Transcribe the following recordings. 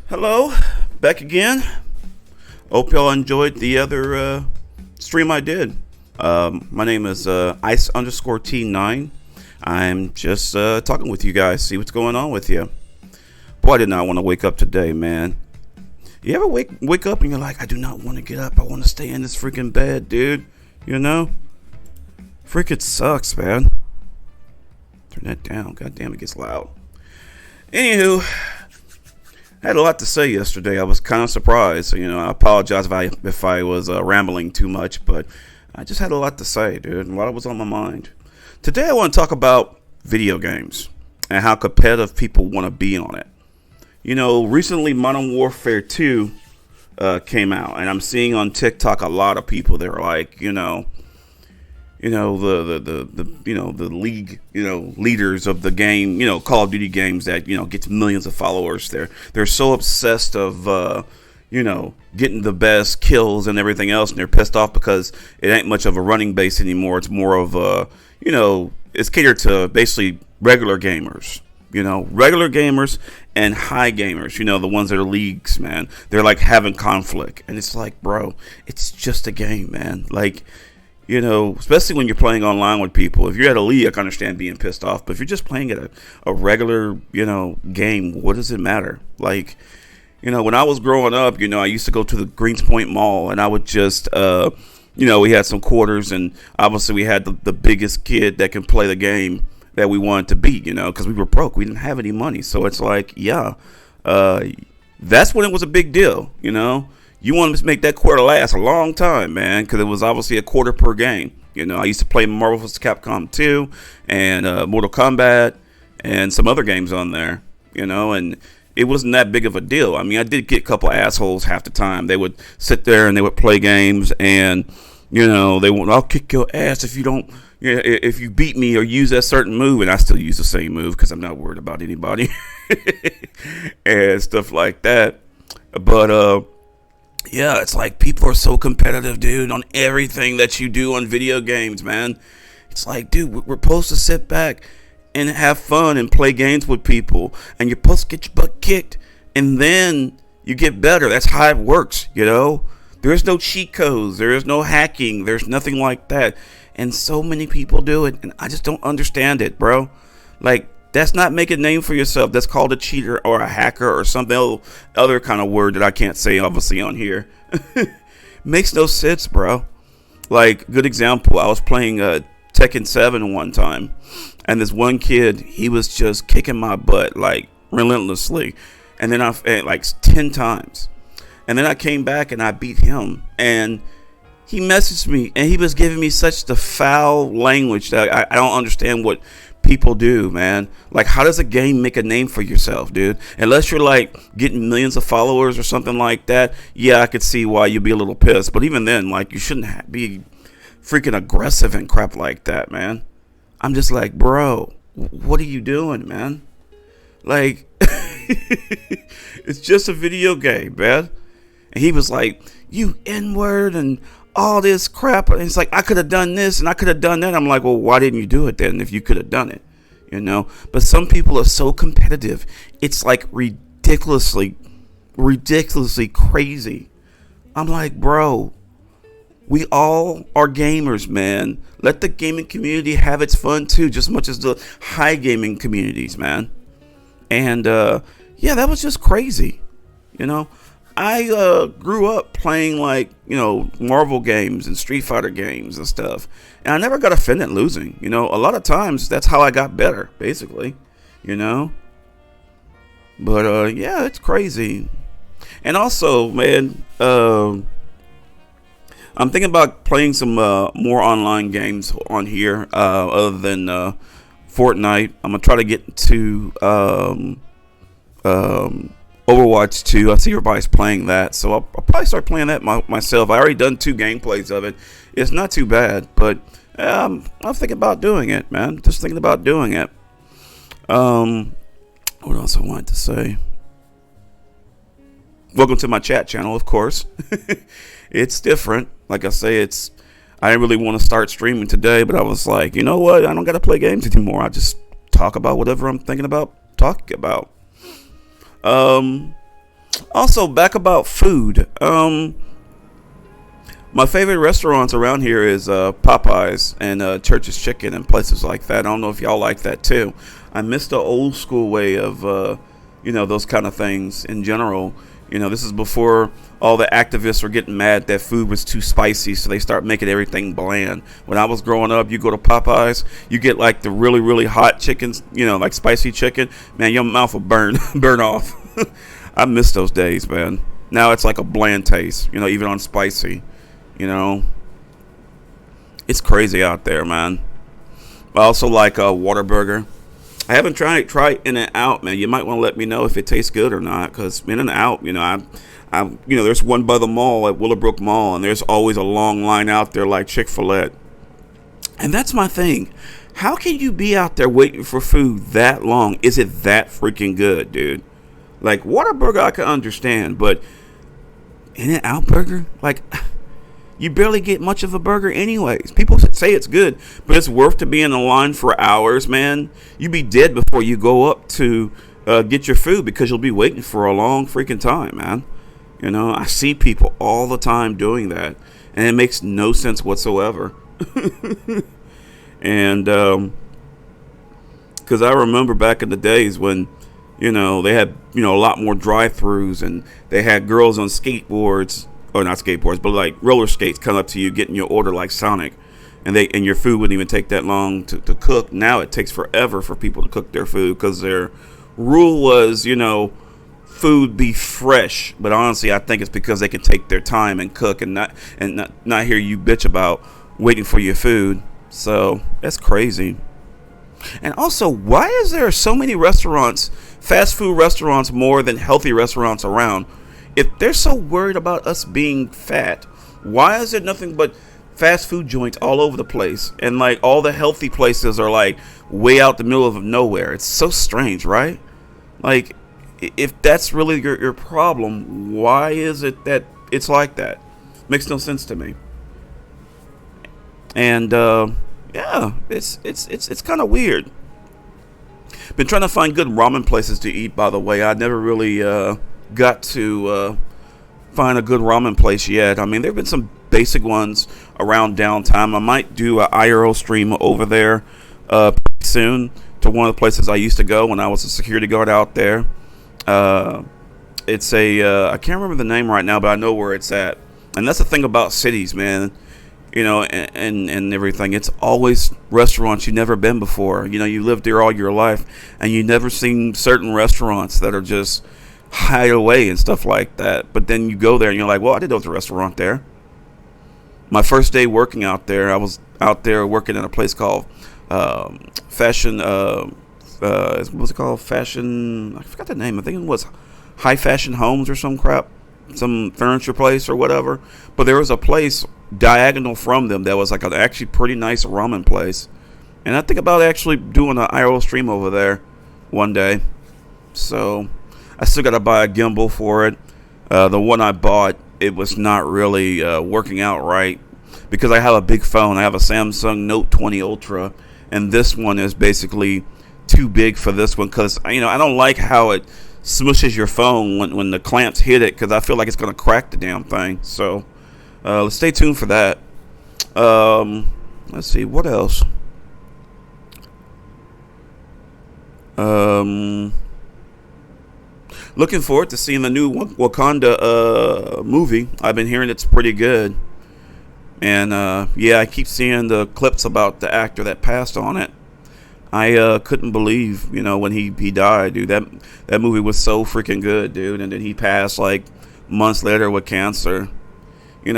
Hello, back again. Hope y'all enjoyed the other stream I did. My name is Ice underscore T9. I'm just talking with you guys, see what's going on with you. Boy, I did not want to wake up today, man. You ever wake up and you're like, I do not want to get up. I want to stay in this freaking bed, dude. You know? Freaking sucks, man. Turn that down. God damn, it gets loud. Anywho, I had a lot to say yesterday. I was kind of surprised. I apologize if I was rambling too much, but I just had a lot to say, dude. A lot was on my mind. Today I want to talk about video games and how competitive people want to be on it. Recently Modern Warfare 2 came out, and I'm seeing on TikTok a lot of people that are like, the league, leaders of the game, Call of Duty games that, gets millions of followers. They're so obsessed of, getting the best kills and everything else. And they're pissed off because it ain't much of a running base anymore. It's more of it's catered to basically regular gamers, regular gamers and high gamers, the ones that are leagues, man. They're like having conflict. And it's like, bro, it's just a game, man. Like, especially when you're playing online with people. If you're at a league, I can understand being pissed off. But if you're just playing at a regular, game, what does it matter? Like, when I was growing up, I used to go to the Greenspoint Mall, and I would just, we had some quarters, and obviously we had the biggest kid that can play the game that we wanted to beat, because we were broke. We didn't have any money. So it's like, that's when it was a big deal, You wanted to make that quarter last a long time, man, because it was obviously a quarter per game. I used to play Marvel vs. Capcom 2 and Mortal Kombat and some other games on there, and it wasn't that big of a deal. I mean, I did get a couple of assholes half the time. They would sit there and they would play games, and, they would, I'll kick your ass if you don't, if you beat me or use that certain move. And I still use the same move because I'm not worried about anybody and stuff like that. But, yeah, it's like people are so competitive, dude, on everything that you do on video games, man. It's like, dude, we're supposed to sit back and have fun and play games with people, and you're supposed to get your butt kicked, and then you get better. That's how it works, There's no cheat codes. There is no hacking. There's nothing like that. And so many people do it, and I just don't understand it, bro. Like, that's not making a name for yourself. That's called a cheater or a hacker or something other kind of word that I can't say obviously on here. Makes no sense, bro. Like, good example, I was playing Tekken 7 one time, and this one kid, he was just kicking my butt like relentlessly, and then like 10 times, and then I came back and I beat him, and he messaged me and he was giving me such the foul language that I don't understand what people do, man. Like, how does a game make a name for yourself, dude? Unless you're like getting millions of followers or something like that, yeah, I could see why you'd be a little pissed. But even then, like, you shouldn't be freaking aggressive and crap like that, man. I'm just like, bro, what are you doing, man? Like, it's just a video game, man. And he was like, you N-word and all this crap. And it's like, I could have done this and I could have done that. I'm like, well, why didn't you do it then if you could have done it? But some people are so competitive. It's like ridiculously crazy. I'm like, bro, we all are gamers, man. Let the gaming community have its fun too, just as much as the high gaming communities, man. And yeah, that was just crazy. I grew up playing like, Marvel games and Street Fighter games and stuff. And I never got offended losing. A lot of times that's how I got better, basically. But yeah, it's crazy. And also, man, I'm thinking about playing some more online games on here other than Fortnite. I'm going to try to get to Overwatch 2. I see everybody's playing that, so I'll probably start playing that myself. I already done 2 gameplays of it. It's not too bad, but I'm thinking about doing it, man. Just thinking about doing it. What else I wanted to say? Welcome to my chat channel, of course. It's different. Like I say, I didn't really want to start streaming today, but I was like, you know what? I don't got to play games anymore. I just talk about whatever I'm thinking about talking about. Also, back about food. My favorite restaurants around here is Popeyes and Church's Chicken and places like that. I don't know if y'all like that too. I miss the old school way of, those kind of things in general. This is before all the activists were getting mad that food was too spicy, so they start making everything bland. When I was growing up, you go to Popeyes, you get like the really, really hot chickens, like spicy chicken. Man, your mouth will burn off. I miss those days, man. Now it's like a bland taste, even on spicy. It's crazy out there, man. I also like Whataburger. I haven't tried In-N-Out, man. You might want to let me know if it tastes good or not, because In-N-Out, there's one by the mall at Willowbrook Mall, and there's always a long line out there like Chick-fil-A. And that's my thing. How can you be out there waiting for food that long? Is it that freaking good, dude? Like, Whataburger I can understand, but In-N-Out Burger? Like, you barely get much of a burger anyways. People say it's good, but it's worth to be in the line for hours, man. You'd be dead before you go up to get your food because you'll be waiting for a long freaking time, man. I see people all the time doing that, and it makes no sense whatsoever. And because I remember back in the days when, they had, a lot more drive-thrus, and they had girls on skateboards, or not skateboards, but like roller skates come up to you, getting your order like Sonic, and your food wouldn't even take that long to cook. Now it takes forever for people to cook their food because their rule was, food be fresh. But honestly, I think it's because they can take their time and cook and not hear you bitch about waiting for your food. So that's crazy. And also, why is there so many restaurants, fast food restaurants, more than healthy restaurants around? If they're so worried about us being fat, why is there nothing but fast food joints all over the place? And like all the healthy places are like way out the middle of nowhere. It's so strange, right? Like, if that's really your problem, why is it that it's like that? Makes no sense to me. And yeah, it's kind of weird. Been trying to find good ramen places to eat, by the way. I never really got to find a good ramen place yet. I mean, there have been some basic ones around downtown. I might do an IRL stream over there soon to one of the places I used to go when I was a security guard out there. It's I can't remember the name right now, but I know where it's at. And that's the thing about cities, man. And everything. It's always restaurants you've never been before. You lived there all your life, and you never seen certain restaurants that are just hide away and stuff like that. But then you go there and you're like, well, I didn't know there was a restaurant there. My first day working out there, I was out there working in a place called Fashion. What was it called? Fashion. I forgot the name. I think it was High Fashion Homes or some crap, some furniture place or whatever. But there was a place diagonal from them that was like an actually pretty nice ramen place. And I think about actually doing an IRL stream over there one day. So I still got to buy a gimbal for it. The one I bought, it was not really working out right because I have a big phone. I have a Samsung Note 20 Ultra, and this one is basically too big for this one because I don't like how it smushes your phone when the clamps hit it because I feel like it's going to crack the damn thing. So let's stay tuned for that. Let's see, what else? Looking forward to seeing the new Wakanda movie. I've been hearing it's pretty good. And yeah, I keep seeing the clips about the actor that passed on it. I couldn't believe, when he died, dude. That movie was so freaking good, dude. And then he passed like months later with cancer.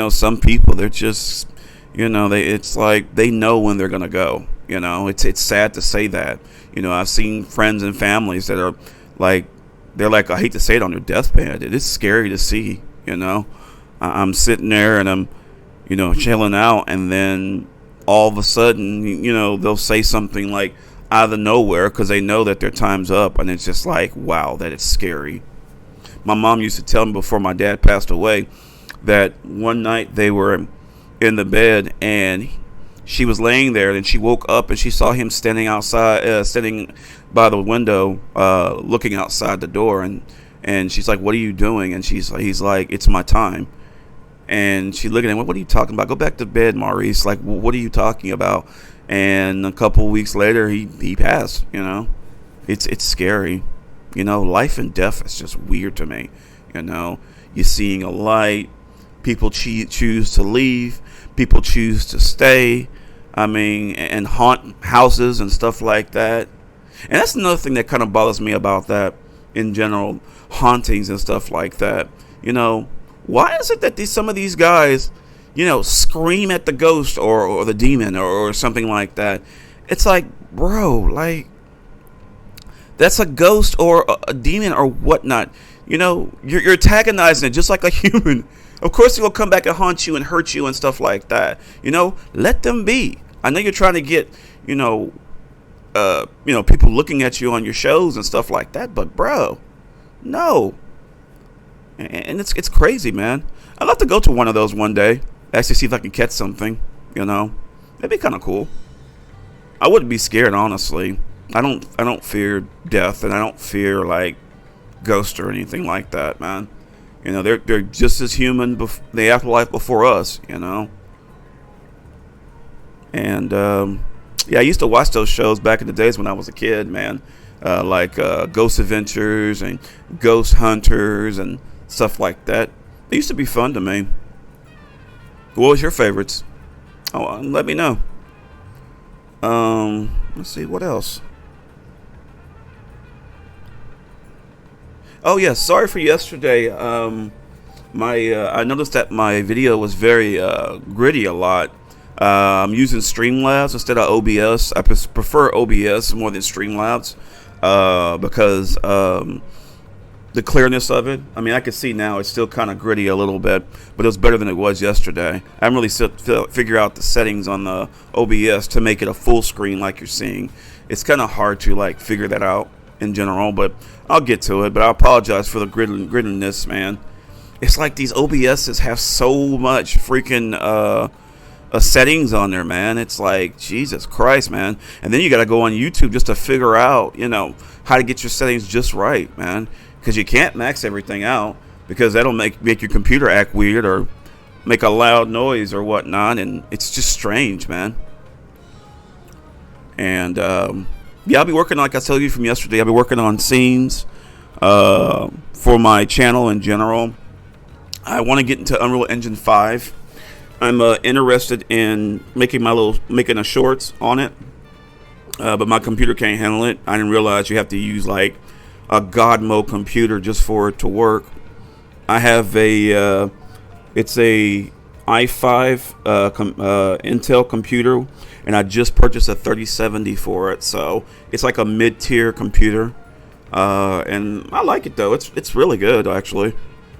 Some people, they're just, it's like they know when they're gonna go. It's sad to say that. I've seen friends and families that are like, they're like, I hate to say it, on their deathbed. It is scary to see. I'm sitting there and I'm, chilling out, and then all of a sudden, they'll say something like out of nowhere because they know that their time's up, and it's just like, wow, that is scary. My mom used to tell me before my dad passed away that one night they were in the bed and she was laying there, and she woke up and she saw him standing outside, standing by the window, looking outside the door, and And she's like, "What are you doing?" And he's like, "It's my time." And she looking at him, "What are you talking about? Go back to bed, Maurice. Like, what are you talking about?" And a couple weeks later, he passed. It's scary. Life and death is just weird to me. You're seeing a light. People choose to leave. People choose to stay. I mean, and haunt houses and stuff like that. And that's another thing that kind of bothers me about that in general, hauntings and stuff like that. Why is it that some of these guys, scream at the ghost or the demon or something like that? It's like, bro, like, that's a ghost or a demon or whatnot. You're antagonizing it just like a human. Of course, they will come back and haunt you and hurt you and stuff like that. Let them be. I know you're trying to get, people looking at you on your shows and stuff like that, but bro, no. And it's crazy, man. I'd love to go to one of those one day. Actually, see if I can catch something. That'd be kind of cool. I wouldn't be scared, honestly. I don't fear death, and I don't fear like ghosts or anything like that, man. They're just as human, the afterlife before us, And yeah, I used to watch those shows back in the days when I was a kid, man. Like Ghost Adventures and Ghost Hunters and stuff like that. They used to be fun to me. What was your favorites? Oh, let me know. Let's see, what else? Oh yeah, sorry for yesterday. I noticed that my video was very gritty a lot. I'm using Streamlabs instead of OBS. I prefer OBS more than Streamlabs because the clearness of it. I mean, I can see now it's still kind of gritty a little bit, but it was better than it was yesterday. I haven't really figure out the settings on the OBS to make it a full screen like you're seeing. It's kind of hard to like figure that out in general, but I'll get to it. But I apologize for the grittiness, man. It's like these OBSs have so much freaking settings on there, man. It's like, Jesus Christ, man. And then you got to go on YouTube just to figure out, how to get your settings just right, man. Because you can't max everything out, because that'll make your computer act weird or make a loud noise or whatnot, and it's just strange, man. And yeah, I'll be working, like I told you from yesterday, I'll be working on scenes for my channel in general. I want to get into Unreal Engine 5. I'm interested in making a shorts on it, but my computer can't handle it. I didn't realize you have to use like a God mode computer just for it to work. I have it's a i5 Intel computer, and I just purchased a 3070 for it, so it's like a mid-tier computer, and I like it though. It's really good actually.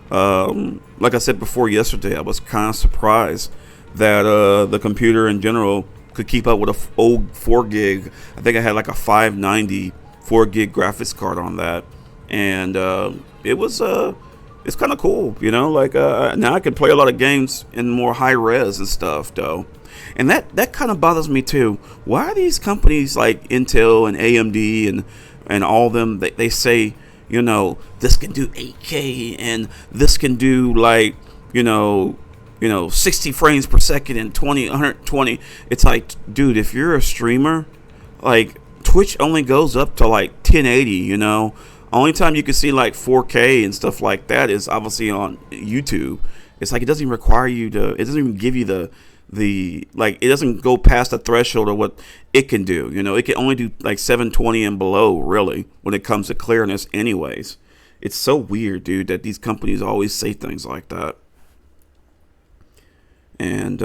Like I said before yesterday, I was kind of surprised that the computer in general could keep up with a old 4 gig. I think I had like a 590 4 gig graphics card on that, and it's kind of cool, like now I can play a lot of games in more high res and stuff though. And that kind of bothers me too. Why are these companies like Intel and AMD and all them, they say, this can do 8K and this can do like, 60 frames per second and 120. It's like, dude, if you're a streamer, like Twitch only goes up to like 1080, Only time you can see like 4K and stuff like that is obviously on YouTube. It's like it doesn't even require you to, it doesn't even give you the like, it doesn't go past the threshold of what it can do. It can only do like 720 and below, really, when it comes to clearness anyways. It's so weird, dude, that these companies always say things like that. And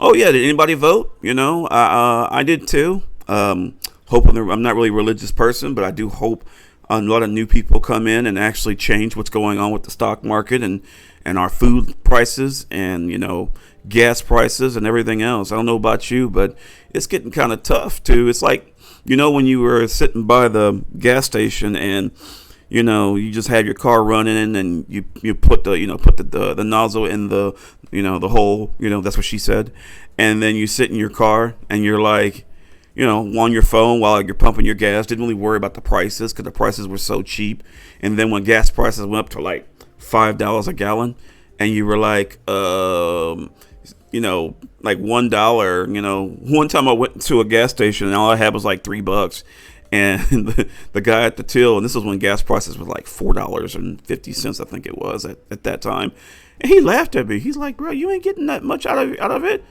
oh yeah, did anybody vote? I did too. Hoping I'm not really a religious person, but I do hope a lot of new people come in and actually change what's going on with the stock market and our food prices and gas prices and everything else. I don't know about you, but it's getting kind of tough too. It's like, when you were sitting by the gas station and you just have your car running and you put the nozzle in the the hole, that's what she said, and then you sit in your car and you're like, on your phone while you're pumping your gas. Didn't really worry about the prices because the prices were so cheap. And then when gas prices went up to like $5 a gallon, and you were like, like $1. One time I went to a gas station and all I had was like $3. And the guy at the till, and this was when gas prices were like $4.50, I think it was at that time. And he laughed at me. He's like, bro, you ain't getting that much out of it.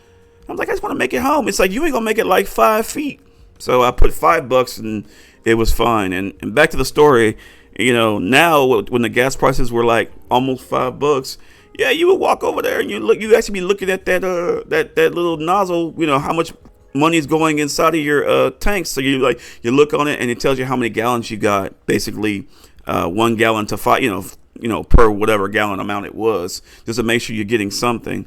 I'm like, I just want to make it home. It's like, you ain't gonna make it like 5 feet. So I put $5 and it was fine. And back to the story, now when the gas prices were like almost $5, yeah, you would walk over there and you actually be looking at that little nozzle, how much money is going inside of your tanks. So you look on it and it tells you how many gallons you got, basically 1 gallon to 5, per whatever gallon amount it was, just to make sure you're getting something.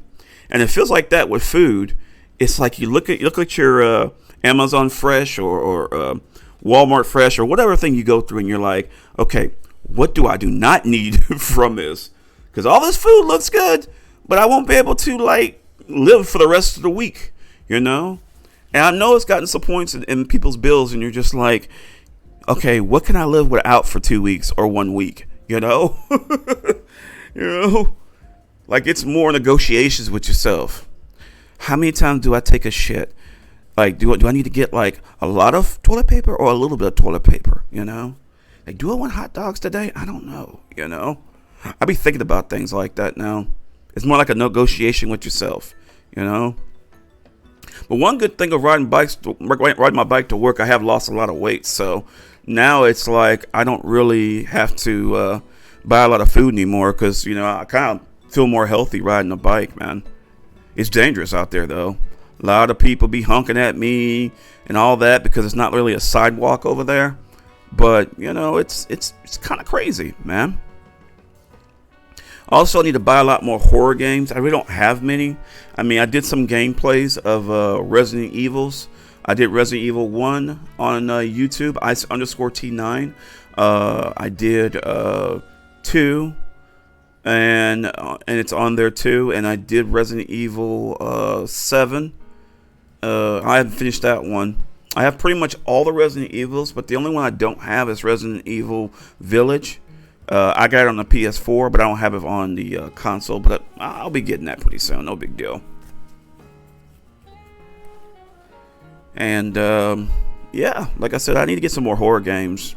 And it feels like that with food. It's like you look at your Amazon Fresh or Walmart Fresh or whatever thing you go through, and you're like, okay, what do I do not need from this? Because all this food looks good, but I won't be able to like live for the rest of the week, And I know it's gotten some points in people's bills, and you're just like, okay, what can I live without for 2 weeks or 1 week? Like it's more negotiations with yourself. How many times do I take a shit? Like, do I need to get like a lot of toilet paper or a little bit of toilet paper? Like, do I want hot dogs today? I don't know. I be thinking about things like that now. It's more like a negotiation with yourself. But one good thing of riding my bike to work, I have lost a lot of weight. So now it's like I don't really have to buy a lot of food anymore because, I kind of feel more healthy riding a bike, man. It's dangerous out there, though. A lot of people be honking at me and all that because it's not really a sidewalk over there. But, it's kind of crazy, man. Also, I need to buy a lot more horror games. I really don't have many. I mean, I did some gameplays of Resident Evils. I did Resident Evil 1 on YouTube, ice_T9. I did 2, and it's on there too. And I did Resident Evil 7. I haven't finished that one. I have pretty much all the Resident Evils, but the only one I don't have is Resident Evil Village. I got it on the PS4, but I don't have it on the console. But I'll be getting that pretty soon. No big deal. And yeah, like I said, I need to get some more horror games.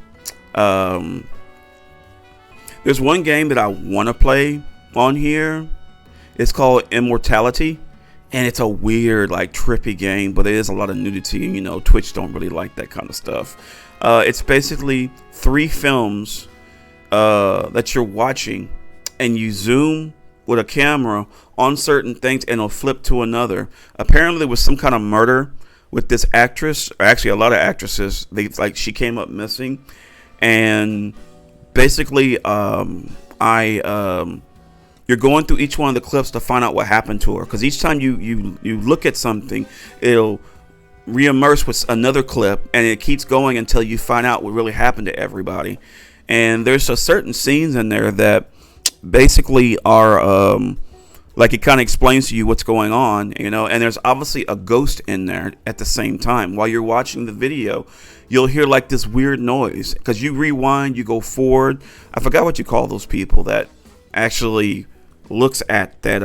There's one game that I want to play on here. It's called Immortality. And it's a weird, like, trippy game, but it is a lot of nudity. And, Twitch don't really like that kind of stuff. It's basically 3 films that you're watching, and you zoom with a camera on certain things and it'll flip to another. Apparently there was some kind of murder with this actress, or actually a lot of actresses. She came up missing, and basically you're going through each one of the clips to find out what happened to her, because each time you look at something, it'll reimmerse with another clip, and it keeps going until you find out what really happened to everybody. And there's a certain scenes in there that basically are like it kind of explains to you what's going on, and there's obviously a ghost in there at the same time. While you're watching the video, you'll hear like this weird noise, because you rewind, you go forward. I forgot what you call those people that actually looks at that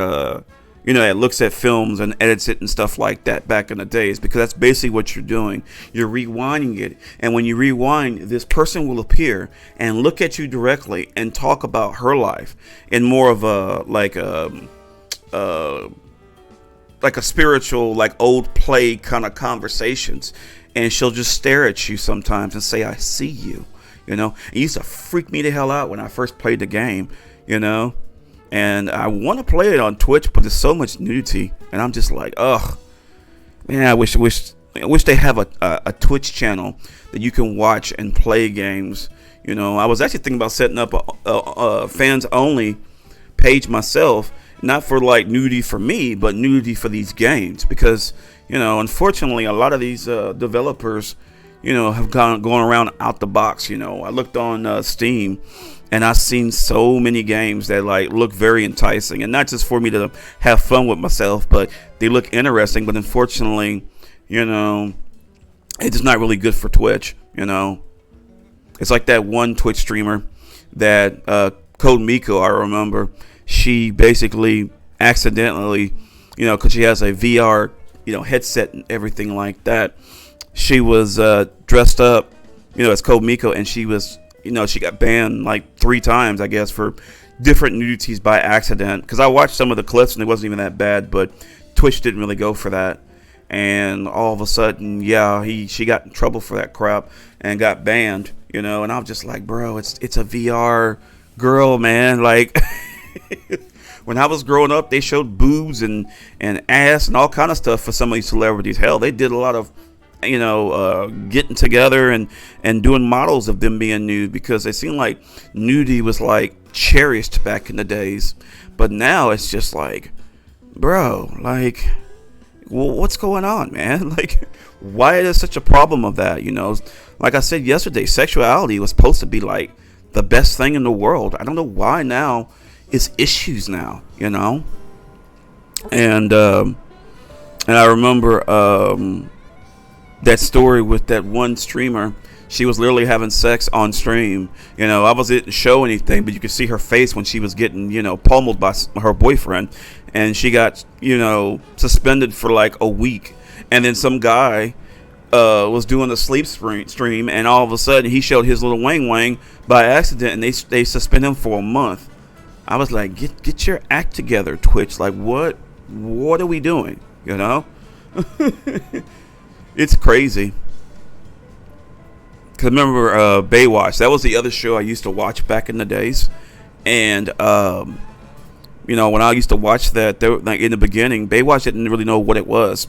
that looks at films and edits it and stuff like that back in the days, because that's basically what you're doing. You're rewinding it, and when you rewind, this person will appear and look at you directly and talk about her life in more of a like a spiritual, like old play kind of conversations, and she'll just stare at you sometimes and say, "I see you." It used to freak me the hell out when I first played the game, and I want to play it on Twitch, but there's so much nudity, and I'm just like, ugh, man, I wish they have a Twitch channel that you can watch and play games. I was actually thinking about setting up a fans only page myself, not for like nudity for me, but nudity for these games, because unfortunately a lot of these developers have gone around out the box. I looked on Steam, and I've seen so many games that like look very enticing, and not just for me to have fun with myself, but they look interesting. But unfortunately, it's just not really good for Twitch. It's like that one Twitch streamer that Code Miko, I remember. She basically accidentally, because she has a VR, headset and everything like that. She was dressed up, as Code Miko, and she was, she got banned like 3 times, I guess, for different nudities by accident. Because I watched some of the clips and it wasn't even that bad, but Twitch didn't really go for that. And all of a sudden, she got in trouble for that crap and got banned, and I was just like, bro, it's a VR girl, man. Like, when I was growing up, they showed boobs and ass and all kind of stuff for some of these celebrities. Hell, they did a lot of, getting together and doing models of them being nude, because it seemed like nudity was like cherished back in the days. But now it's just like, bro, like, well, what's going on, man? Like, why is there such a problem of that? Like I said yesterday, sexuality was supposed to be like the best thing in the world. I don't know why now it's issues now, And I remember that story with that one streamer. She was literally having sex on stream. I didn't show anything, but you could see her face when she was getting, pummeled by her boyfriend. And she got, suspended for like a week. And then some guy was doing a sleep stream, and all of a sudden he showed his little wang wang by accident, and they suspend him for a month. I was like, get your act together, Twitch. Like, what are we doing? It's crazy. Cause I remember Baywatch. That was the other show I used to watch back in the days, and when I used to watch that, like in the beginning, Baywatch didn't really know what it was,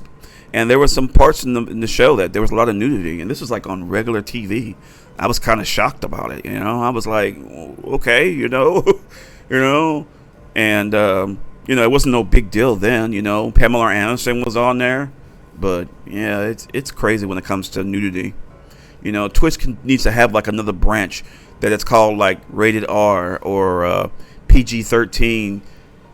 and there were some parts in the show that there was a lot of nudity, and this was like on regular TV. I was kind of shocked about it. I was like, okay, and it wasn't no big deal then. Pamela Anderson was on there, but yeah, it's crazy when it comes to nudity. Twitch needs to have like another branch that it's called like rated R or PG-13,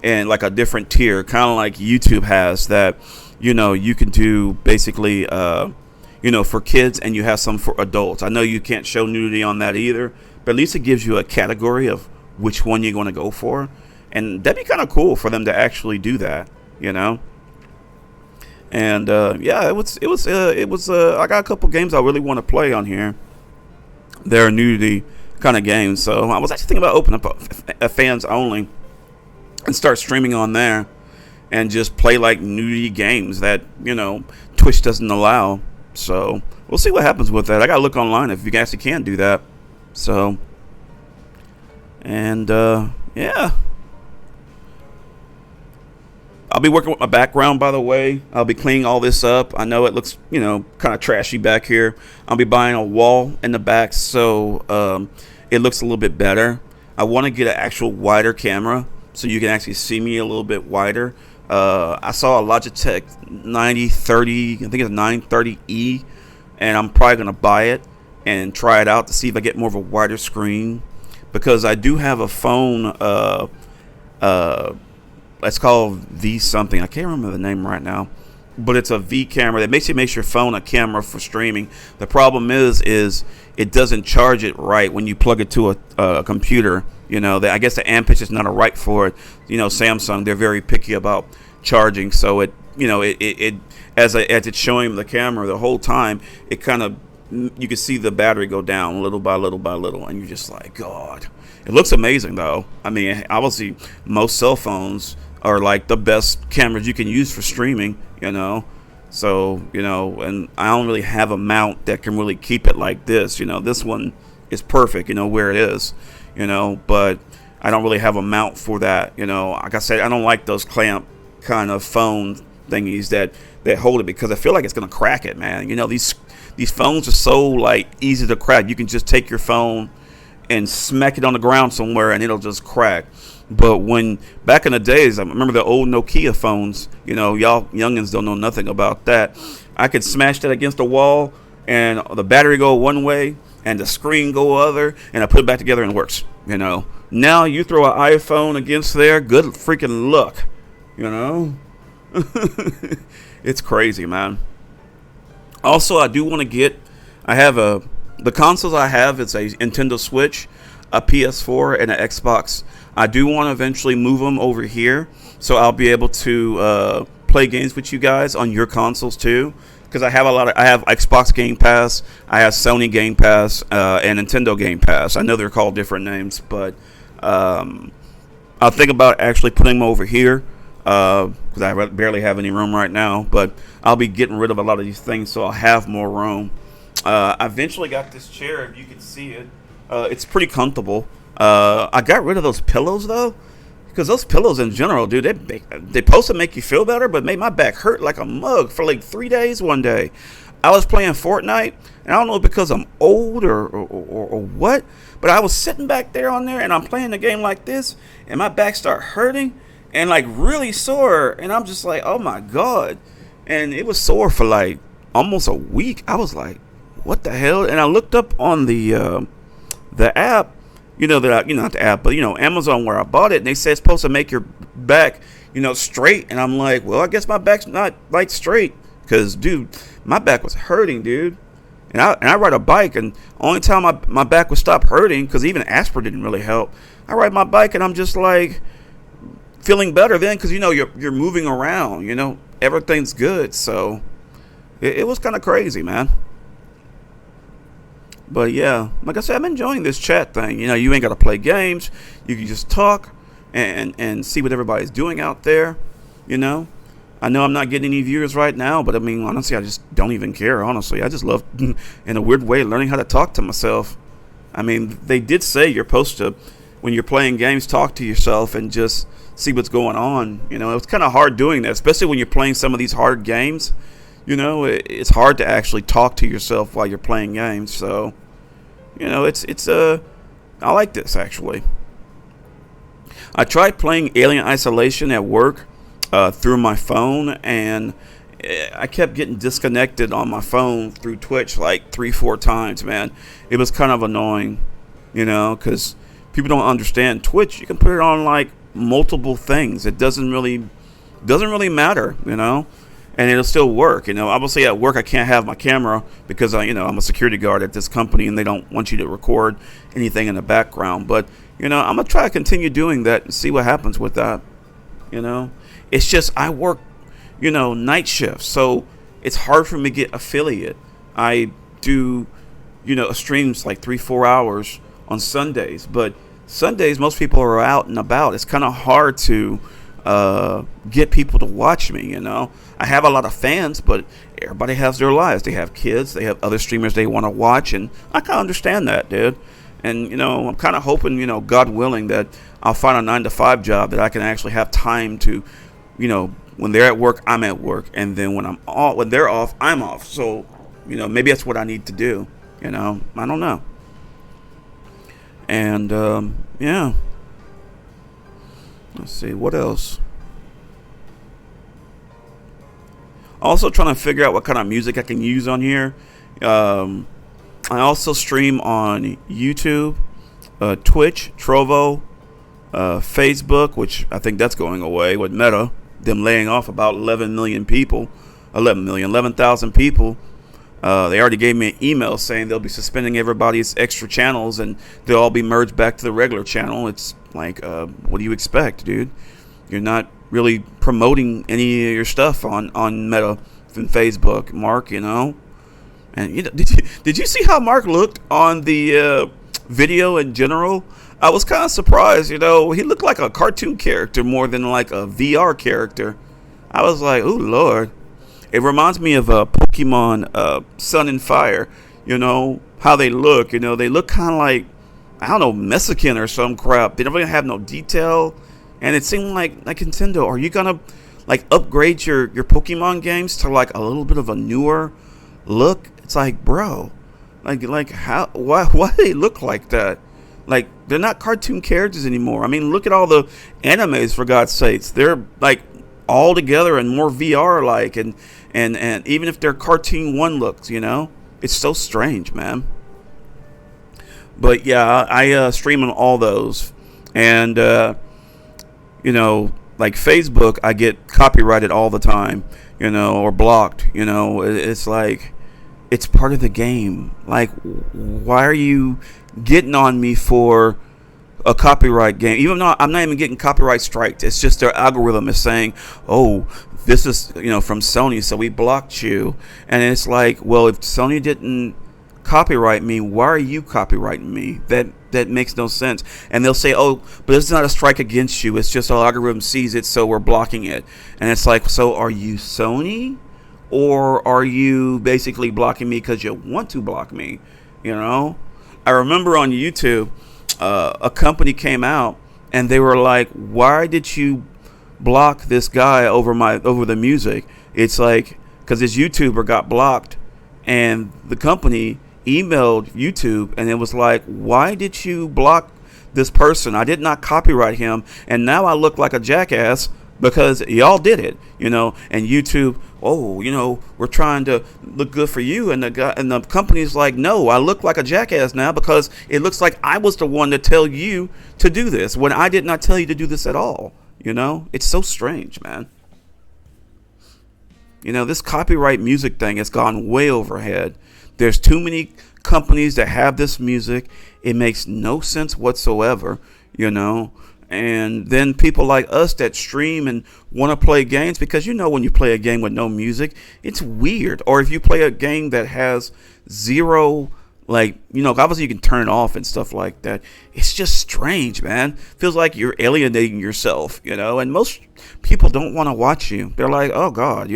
and like a different tier, kind of like YouTube has, that you can do basically for kids, and you have some for adults. I know you can't show nudity on that either, but at least it gives you a category of which one you're going to go for, and that'd be kind of cool for them to actually do that. And it was I got a couple games I really want to play on here. They're nudity kind of games, so I was actually thinking about opening up a fans only and start streaming on there and just play like nudity games that Twitch doesn't allow. So we'll see what happens with that. I gotta look online if you actually can do that. So, and yeah. I'll be working with my background, by the way. I'll be cleaning all this up. I know it looks, kind of trashy back here. I'll be buying a wall in the back so it looks a little bit better. I want to get an actual wider camera so you can actually see me a little bit wider. I saw a Logitech 9030, I think it's a 930E, and I'm probably going to buy it and try it out to see if I get more of a wider screen, because I do have a phone, it's called V something. I can't remember the name right now, but it's a V camera that makes your phone a camera for streaming. The problem is it doesn't charge it right when you plug it to a computer. I guess the amperage is not right for it. Samsung, they're very picky about charging, so it as it's showing the camera the whole time, it kind of, you can see the battery go down little by little by little, and you're just like, God. It looks amazing though. I mean, obviously most cell phones are like the best cameras you can use for streaming, so and I don't really have a mount that can really keep it like this. This one is perfect, where it is, but I don't really have a mount for that. Like I said, I don't like those clamp kind of phone thingies that hold it, because I feel like it's gonna crack it, man. These phones are so like easy to crack. You can just take your phone and smack it on the ground somewhere and it'll just crack. But when back in the days, I remember the old Nokia phones, y'all youngins don't know nothing about that. I could smash that against the wall and the battery go one way and the screen go other, and I put it back together and it works. Now you throw an iPhone against there, good freaking luck. It's crazy, man. Also, I do want to get. I have a the consoles I have is a Nintendo Switch, a PS4, and an Xbox. I do want to eventually move them over here, so I'll be able to play games with you guys on your consoles too. Because I have I have Xbox Game Pass, I have Sony Game Pass, and Nintendo Game Pass. I know they're called different names, but I'll think about actually putting them over here. Because I barely have any room right now, but I'll be getting rid of a lot of these things, so I'll have more room. I eventually got this chair, if you can see it. It's pretty comfortable. I got rid of those pillows though, because those pillows in general, dude, they supposed to make you feel better, but made my back hurt like a mug for like 3 days one day. I was playing Fortnite, and I don't know because I'm old or what, but I was sitting back there on there, and I'm playing a game like this, and my back started hurting. And like really sore, and I'm just like, oh my god, and it was sore for like almost a week. I was like, what the hell? And I looked up on the app, not the app, but Amazon where I bought it, and they said it's supposed to make your back, straight. And I'm like, well, I guess my back's not like straight, because dude, my back was hurting, dude. And I ride a bike, and only time my back would stop hurting, because even aspirin didn't really help. I ride my bike, and I'm just like feeling better then, because you're moving around, everything's good. So it was kind of crazy, man. But yeah, like I said, I'm enjoying this chat thing. You ain't got to play games, you can just talk and see what everybody's doing out there. I know I'm not getting any viewers right now, but I mean, honestly, I just don't even care. Honestly, I just love in a weird way learning how to talk to myself. I mean, they did say you're supposed to, when you're playing games, talk to yourself and just see what's going on. It's kind of hard doing that, especially when you're playing some of these hard games. It's hard to actually talk to yourself while you're playing games. So, I like this actually. I tried playing Alien Isolation at work through my phone, and I kept getting disconnected on my phone through Twitch like 3-4 times, man. It was kind of annoying, because people don't understand Twitch. You can put it on like multiple things. It doesn't really matter, and it'll still work. Obviously at work I can't have my camera because I'm a security guard at this company, and they don't want you to record anything in the background. But I'm gonna try to continue doing that and see what happens with that. It's just I work night shifts, so it's hard for me to get affiliate. I do streams like 3-4 hours on Sundays, but Sundays most people are out and about. It's kind of hard to get people to watch me. I have a lot of fans, but everybody has their lives. They have kids, they have other streamers they want to watch, and I kind of understand that, dude. And I'm kind of hoping, God willing, that I'll find a 9-to-5 job that I can actually have time to, when they're at work, I'm at work, and then when they're off, I'm off. So maybe that's what I need to do. I don't know. And yeah, let's see what else. Also trying to figure out what kind of music I can use on here. I also stream on YouTube, Twitch, Trovo, Facebook, which I think that's going away with Meta, them laying off about 11,000 people. They already gave me an email saying they'll be suspending everybody's extra channels, and they'll all be merged back to the regular channel. It's like, what do you expect, dude? You're not really promoting any of your stuff on Meta and Facebook, Mark, And did you see how Mark looked on the video in general? I was kind of surprised, he looked like a cartoon character more than like a VR character. I was like, oh Lord. It reminds me of Pokemon Sun and Fire, how they look. They look kind of like, I don't know, Mexican or some crap. They don't really have no detail. And it seemed like Nintendo, are you going to like upgrade your Pokemon games to like a little bit of a newer look? It's like, bro, like how, why do they look like that? Like, they're not cartoon characters anymore. I mean, look at all the animes, for God's sakes. They're like all together and more VR like, and even if they're cartoon one looks, it's so strange, man. But yeah, I stream on all those, and like Facebook, I get copyrighted all the time, or blocked. It's like, it's part of the game. Like, why are you getting on me for a copyright game? Even though I'm not even getting copyright striked, it's just their algorithm is saying, "Oh, this is from Sony, so we blocked you." And it's like, well, if Sony didn't copyright me, why are you copyrighting me? That makes no sense. And they'll say, "Oh, but it's not a strike against you. It's just our algorithm sees it, so we're blocking it." And it's like, so are you Sony? Or are you basically blocking me because you want to block me? I remember on YouTube, a company came out and they were like, "Why did you block this guy over the music?" It's like, because this YouTuber got blocked, and the company emailed YouTube and it was like, "Why did you block this person? I did not copyright him, and now I look like a jackass because y'all did it." And YouTube, "Oh, we're trying to look good for you," and the company's like, "No, I look like a jackass now because it looks like I was the one to tell you to do this when I did not tell you to do this at all." It's so strange, man. This copyright music thing has gone way overhead. There's too many companies that have this music. It makes no sense whatsoever, And then people like us that stream and want to play games, because when you play a game with no music, it's weird. Or if you play a game that has zero, obviously you can turn it off and stuff like that. It's just strange, man. Feels like you're alienating yourself, And most people don't want to watch you. They're like, "Oh God,"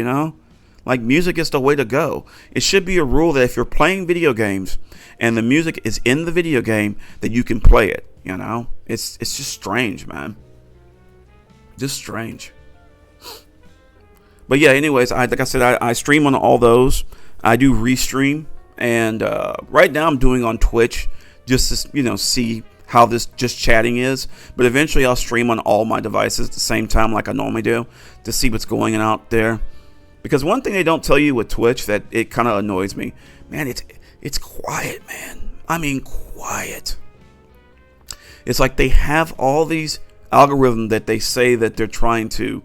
Like, music is the way to go. It should be a rule that if you're playing video games and the music is in the video game, that you can play it. It's just strange, man. Just strange. But yeah, anyways, like I said, I stream on all those. I do restream, and right now I'm doing on Twitch just to see how this just chatting is. But eventually I'll stream on all my devices at the same time, like I normally do, to see what's going on out there. Because one thing they don't tell you with Twitch that it kind of annoys me, man, it's quiet, man. I mean, quiet. It's like they have all these algorithms that they say that they're trying to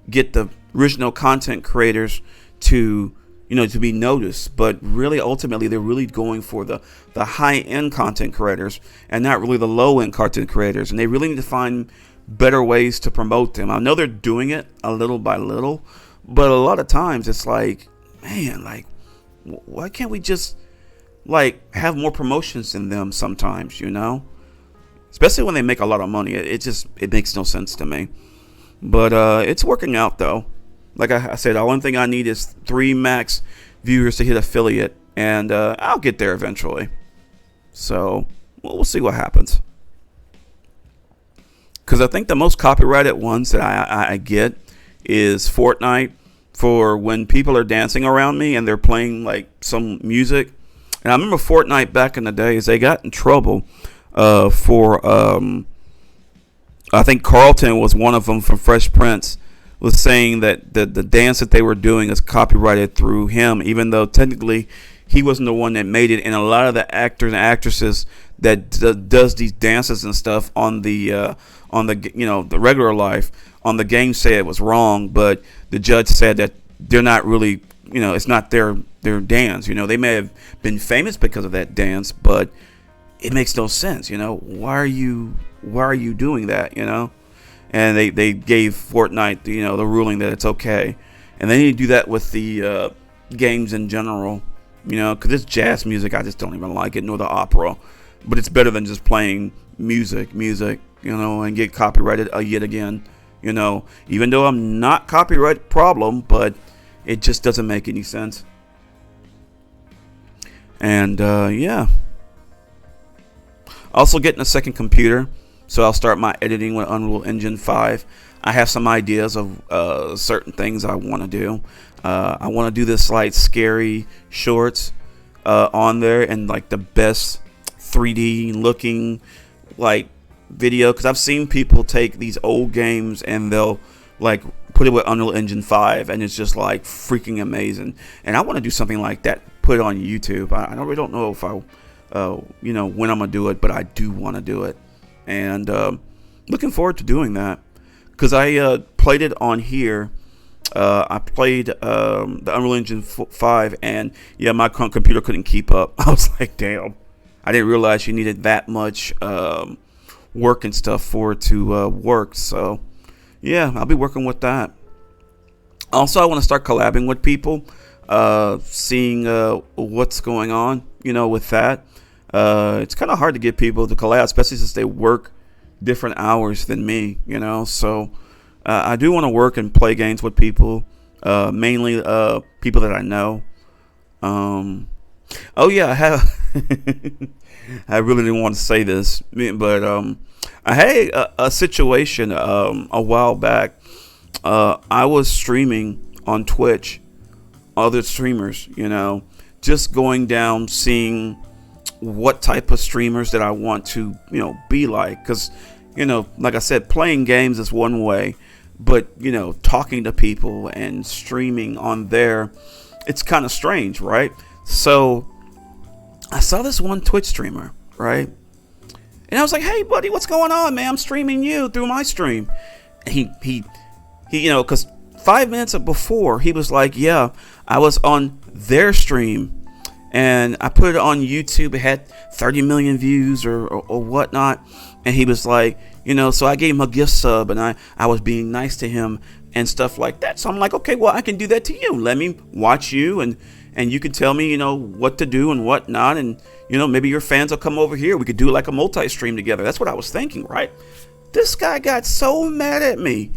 get the original content creators to, to be noticed. But really, ultimately, they're really going for the high-end content creators and not really the low-end content creators. And they really need to find better ways to promote them. I know they're doing it a little by little, but a lot of times it's like, man, why can't we just have more promotions in them sometimes, Especially when they make a lot of money. It makes no sense to me. But it's working out though. Like I said, the only thing I need is 3 max viewers to hit affiliate, and I'll get there eventually. So we'll see what happens. Because I think the most copyrighted ones that I get is Fortnite, for when people are dancing around me and they're playing some music. And I remember Fortnite back in the days, they got in trouble for I think Carlton was one of them from Fresh Prince, was saying that the dance that they were doing is copyrighted through him, even though technically he wasn't the one that made it. And a lot of the actors and actresses that does these dances and stuff on the the regular life on the game say it was wrong, but the judge said that they're not really, it's not their dance. They may have been famous because of that dance, but it makes no sense. Why are you doing that? And they gave Fortnite the ruling that it's okay, and they need to do that with the games in general. Because it's jazz music, I just don't even like it, nor the opera. But it's better than just playing music, and get copyrighted yet again. Even though I'm not copyright problem, but it just doesn't make any sense. And yeah. Also getting a second computer, so I'll start my editing with Unreal Engine 5. I have some ideas of certain things I want to do. I want to do this scary shorts on there, and the best 3D looking video, because I've seen people take these old games and they'll put it with Unreal Engine 5, and it's just freaking amazing. And I want to do something like that, put it on YouTube. I really don't know if I when I'm gonna do it, but I do want to do it, and looking forward to doing that, because I played it on here I played the Unreal Engine 5, and yeah, my computer couldn't keep up. I was like, damn, I didn't realize you needed that much work and stuff for it to work. So yeah, I'll be working with that. Also, I want to start collabing with people, seeing what's going on, with that. It's kind of hard to get people to collab, especially since they work different hours than me, So I do want to work and play games with people, mainly people that I know. Oh yeah, I have. I really didn't want to say this, but I had a situation a while back. I was streaming on Twitch, other streamers, just going down, seeing what type of streamers that I want to, be like. Because, like I said, playing games is one way, but, talking to people and streaming on there, it's kind of strange, right? So I saw this one Twitch streamer, right? And I was like, hey, buddy, what's going on, man? I'm streaming you through my stream. He because 5 minutes before, he was like, yeah, I was on their stream and I put it on YouTube. It had 30 million views or whatnot. And he was like, so I gave him a gift sub, and I was being nice to him and stuff like that. So I'm like, okay, well, I can do that to you. Let me watch you, and you can tell me, what to do and what not. And, maybe your fans will come over here. We could do like a multi-stream together. That's what I was thinking, right? This guy got so mad at me.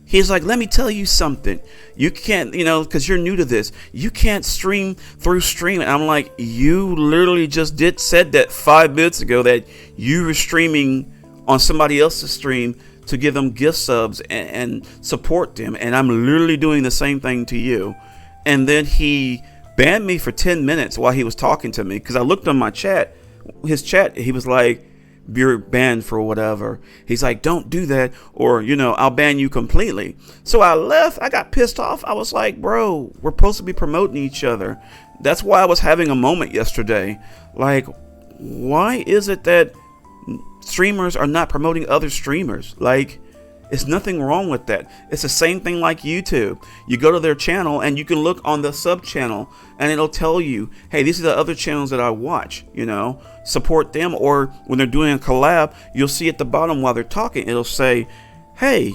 He's like, let me tell you something. You can't, because you're new to this. You can't stream through stream. And I'm like, you literally just said that 5 minutes ago, that you were streaming on somebody else's stream to give them gift subs and support them. And I'm literally doing the same thing to you. And then he banned me for 10 minutes while he was talking to me. Because I looked on my chat, his chat, he was like, you're banned for whatever. He's like, don't do that, or I'll ban you completely. So I left. I got pissed off. I was like, bro, we're supposed to be promoting each other. That's why I was having a moment yesterday. Like, why is it that streamers are not promoting other streamers? Like, it's nothing wrong with that. It's the same thing like YouTube. You go to their channel and you can look on the sub channel and it'll tell you, hey, these are the other channels that I watch, support them. Or when they're doing a collab, you'll see at the bottom while they're talking, it'll say, hey,